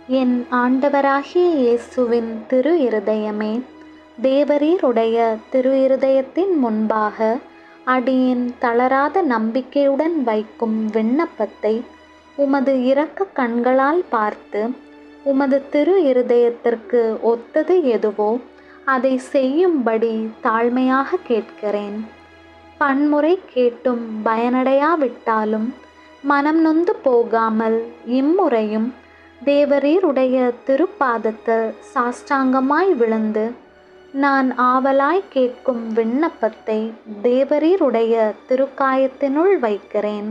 என் ஆண்டவராகிய இயேசுவின் திரு இருதயமே, தேவரீருடைய திரு இருதயத்தின் முன்பாக அடியேன் தளராத நம்பிக்கையுடன் வைக்கும் விண்ணப்பத்தை உமது இரக்க கண்களால் பார்த்து, உமது திரு இருதயத்திற்கு ஒத்தது எதுவோ அதை செய்யும்படி தாழ்மையாக கேட்கிறேன். பன்முறை கேட்டும் பயனடையாவிட்டாலும் மனம் நொந்து போகாமல் இம்முறையும் தேவரீருடைய திருப்பாதத்தில் சாஷ்டாங்கமாய் விழுந்து நான் ஆவலாய் கேட்கும் விண்ணப்பத்தை தேவரீருடைய திருக்காயத்தினுள் வைக்கிறேன்.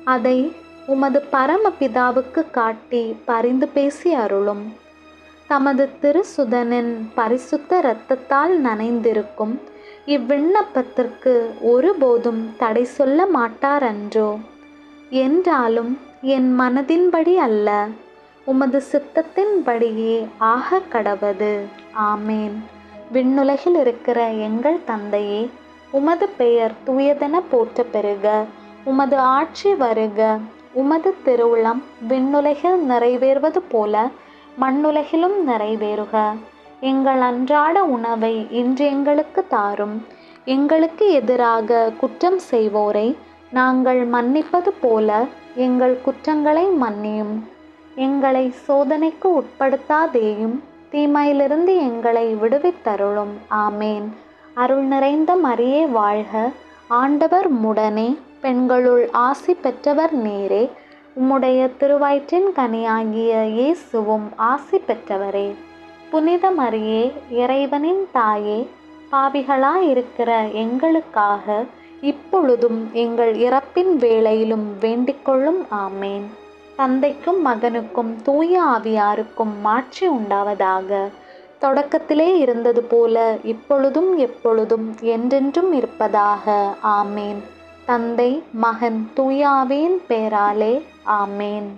அதை உமது பரமபிதாவுக்கு காட்டி பரிந்து பேசி அருளும். தமது திருசுதனின் பரிசுத்த இரத்தத்தால் நனைந்திருக்கும் இவ்விண்ணப்பத்திற்கு ஒருபோதும் தடை சொல்ல மாட்டாரன்றோ? என்றாலும் என் மனதின்படி அல்ல, உமது சித்தத்தின்படியே ஆக கடவது. ஆமேன். விண்ணுலகில் இருக்கிற எங்கள் தந்தையே, உமது பெயர் தூயதென போற்ற பெறுக. உமது ஆட்சி வருக. உமது திருவுளம் விண்ணுலகில் நிறைவேறுவது போல மண்ணுலகிலும் நிறைவேறுக. எங்கள் அன்றாட உணவை இன்று எங்களுக்கு தாரும். எங்களுக்கு எதிராக குற்றம் செய்வோரை நாங்கள் மன்னிப்பது போல எங்கள் குற்றங்களை மன்னியும். எங்களை சோதனைக்கு உட்படுத்தாதேயும், தீமையிலிருந்து எங்களை விடுவித்தருளும். ஆமேன். அருள் நிறைந்த மரியே வாழ்க. ஆண்டவர் உம்முடனே, பெண்களுள் ஆசி பெற்றவர் நீரே. உம்முடைய திருவயிற்றின் கனியாகிய இயேசுவும் ஆசி பெற்றவரே. புனித மரியே, இறைவனின் தாயே, பாவிகளாயிருக்கிற எங்களுக்காக இப்பொழுதும் எங்கள் இறப்பின் வேளையிலும் வேண்டிக்கொள்ளும். ஆமேன். தந்தைக்கும் மகனுக்கும் தூய ஆவியாருக்கும் மாட்சி உண்டாவதாக. தொடக்கத்திலே இருந்தது போல இப்பொழுதும் எப்பொழுதும் என்றென்றும் இருப்பதாக. ஆமேன். தந்தை, மகன், தூய ஆவியின் பெயராலே. ஆமேன்.